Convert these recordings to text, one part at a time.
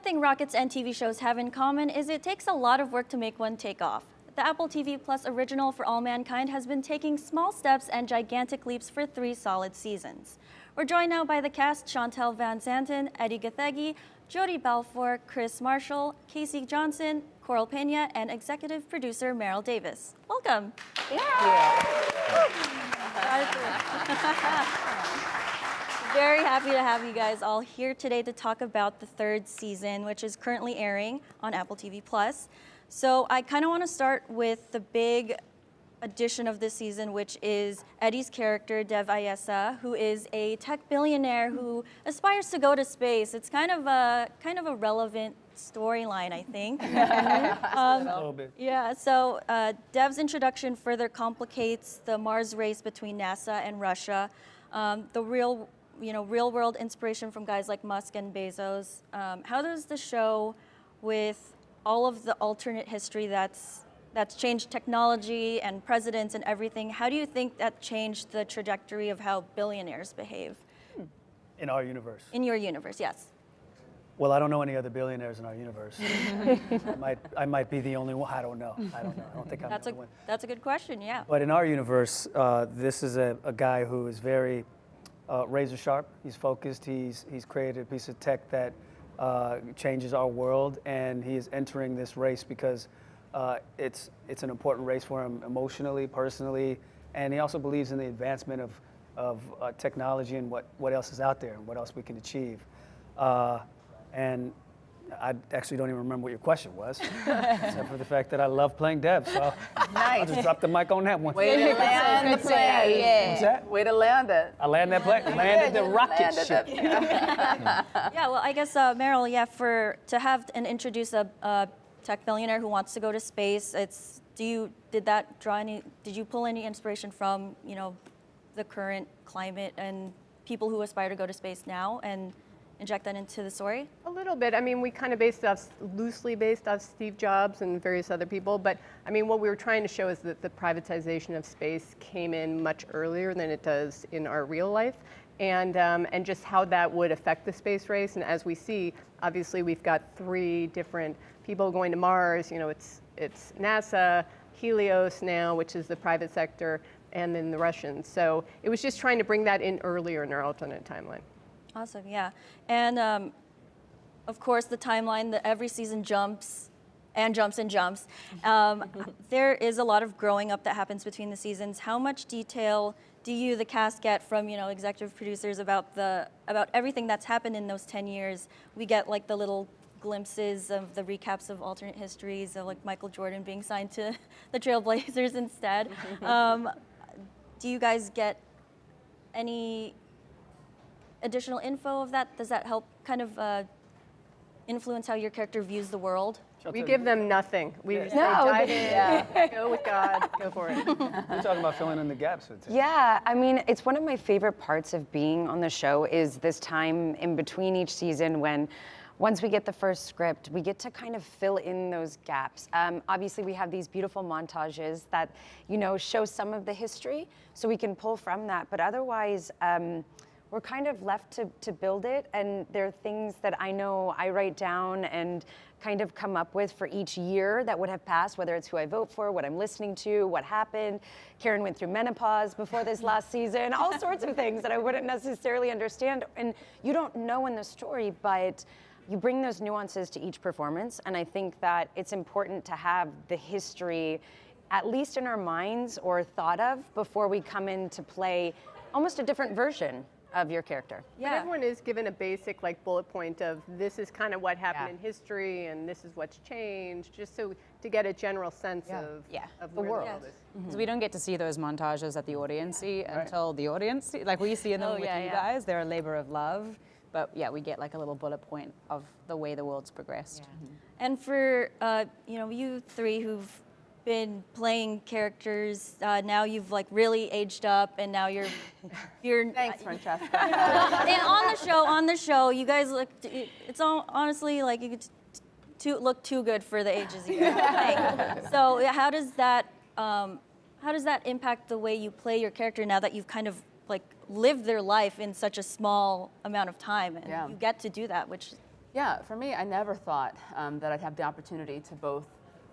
thing rockets and TV shows have in common is it takes a lot of work to make one take off. The Apple TV Plus original For All Mankind has been taking small steps and gigantic leaps for 3 solid seasons. We're joined now by the cast: Shantel VanSanten, Edi Gathegi, Jodi Balfour, Krys Marshall, Casey Johnson, Coral Peña, and executive producer Maril Davis. Welcome. Very happy to have you guys all here today to talk about the 3rd season, which is currently airing on Apple TV Plus. So I kind of want to start with the big addition of this season, which is Edi's character, Dev Ayesa, who is a tech billionaire who aspires to go to space. It's kind of a relevant storyline, I think. A little bit. Yeah, so Dev's introduction further complicates the Mars race between NASA and Russia. The real world inspiration from guys like Musk and Bezos. How does the show, with all of the alternate history that's changed technology and presidents and everything, how do you think that changed the trajectory of how billionaires behave? In our universe. In your universe, yes. Well, I don't know any other billionaires in our universe. I might be the only one. I don't know. I don't think I'm the only one. That's a good question, yeah. But in our universe, this is a guy who is very razor sharp. He's focused. He's created a piece of tech that changes our world, and he is entering this race because it's an important race for him emotionally, personally, and he also believes in the advancement of technology and what else is out there and what else we can achieve. And I actually don't even remember what your question was, except for the fact that I love playing Dev, so I'll just drop the mic on that one. Way to land the plane. Yeah. What's that? Way to land it. I landed that plane, landed the rocket ship. Yeah, well, I guess, Maril, to have and introduce a tech billionaire who wants to go to space, did you pull any inspiration from, the current climate and people who aspire to go to space now and inject that into the story? A little bit. I mean, we kind of loosely based off Steve Jobs and various other people, but I mean, what we were trying to show is that the privatization of space came in much earlier than it does in our real life, and just how that would affect the space race. And as we see, obviously we've got 3 different people going to Mars. It's NASA, Helios now, which is the private sector, and then the Russians. So it was just trying to bring that in earlier in our alternate timeline. Awesome, yeah. And of course, the timeline, that every season jumps and jumps and jumps. There is a lot of growing up that happens between the seasons. How much detail do you, the cast, get from executive producers about everything that's happened in those 10 years? We get like the little glimpses of the recaps of alternate histories of like Michael Jordan being signed to the Trailblazers instead. Do you guys get any additional info of that? Does that help kind of influence how your character views the world? We give them nothing. We just say, dive in, go with God, go for it. You're talking about filling in the gaps with it. Yeah, I mean, it's one of my favorite parts of being on the show is this time in between each season when once we get the first script, we get to kind of fill in those gaps. Obviously, we have these beautiful montages that, show some of the history, so we can pull from that. But otherwise, we're kind of left to build it, and there are things that I know I write down and kind of come up with for each year that would have passed, whether it's who I vote for, what I'm listening to, what happened. Karen went through menopause before this last season, all sorts of things that I wouldn't necessarily understand. And you don't know in the story, but you bring those nuances to each performance, and I think that it's important to have the history at least in our minds or thought of before we come in to play almost a different version of your character. Yeah. But everyone is given a basic bullet point of this is kind of what happened in history and this is what's changed, just so to get a general sense of the world. Because we don't get to see those montages that the audience see until the audience see. Like we see them with you guys. They're a labor of love. But yeah, we get like a little bullet point of the way the world's progressed. And for you 3 who've been playing characters, now you've really aged up, and now you're Thanks, Francesca. and on the show, you guys look. It's all honestly you could look too good for the ages you guys are playing. So how does that impact the way you play your character now that you've kind of lived their life in such a small amount of time, and you get to do that, which Yeah, for me, I never thought that I'd have the opportunity to both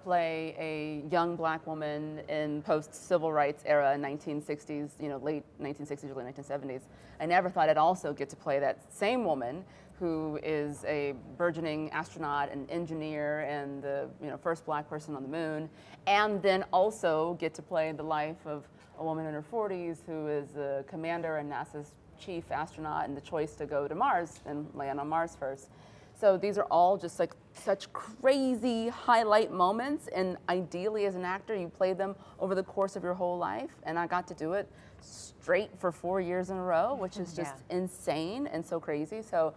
play a young black woman in post-civil rights era, 1960s, late 1960s, early 1970s. I never thought I'd also get to play that same woman who is a burgeoning astronaut and engineer and the first black person on the moon, and then also get to play the life of a woman in her 40s who is the commander and NASA's chief astronaut and the choice to go to Mars and land on Mars first. So these are all just like such crazy highlight moments, and ideally as an actor you play them over the course of your whole life, and I got to do it straight for 4 years in a row, which is just insane and so crazy. So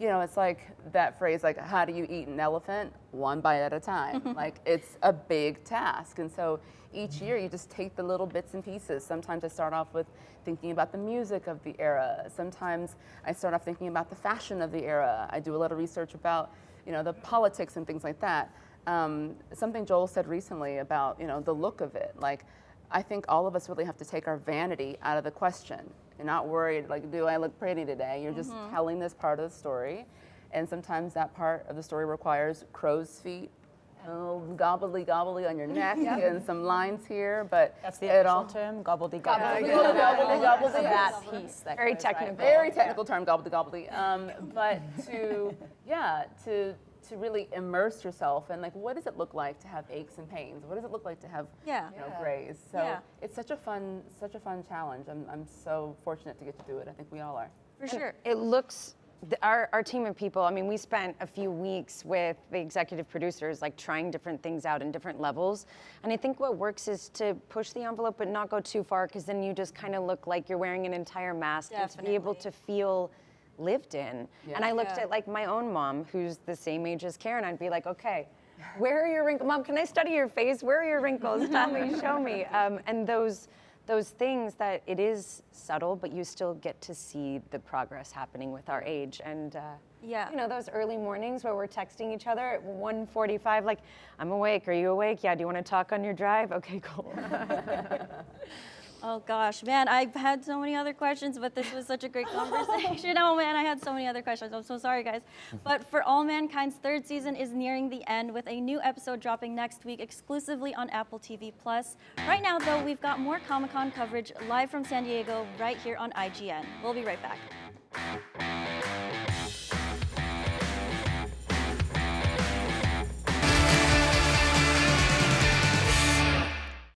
it's like that phrase, like, how do you eat an elephant? One bite at a time. Like, it's a big task. And so each year you just take the little bits and pieces. Sometimes I start off with thinking about the music of the era. Sometimes I start off thinking about the fashion of the era. I do a lot of research about, the politics and things like that. Something Joel said recently about, the look of it. Like, I think all of us really have to take our vanity out of the question. You're not worried, like, do I look pretty today? You're just telling this part of the story. And sometimes that part of the story requires crow's feet, gobbly on your neck, and some lines here. But that's the actual term, gobbledygobbly. Gobbledygobbly. That piece. That Very goes, technical. right? Very technical term, gobbledygobbly. But to really immerse yourself in, like, what does it look like to have aches and pains? What does it look like to have grays? So it's such a fun challenge. I'm so fortunate to get to do it. I think we all are. For sure. It looks, our team of people, I mean, we spent a few weeks with the executive producers, like trying different things out in different levels. And I think what works is to push the envelope but not go too far, because then you just kind of look like you're wearing an entire mask. Definitely. And to be able to feel lived in. Yeah. And I looked at like my own mom, who's the same age as Karen. I'd be like, okay, where are your wrinkles? Mom, can I study your face? Where are your wrinkles? Tell me, show me. And those things that it is subtle, but you still get to see the progress happening with our age. And those early mornings where we're texting each other at 1:45, like, I'm awake. Are you awake? Yeah. Do you want to talk on your drive? Okay, cool. Oh gosh, man, I've had so many other questions, but this was such a great conversation. Oh man, I had so many other questions. I'm so sorry, guys. But For All Mankind's third season is nearing the end, with a new episode dropping next week exclusively on Apple TV+. Right now, though, we've got more Comic-Con coverage live from San Diego right here on IGN. We'll be right back.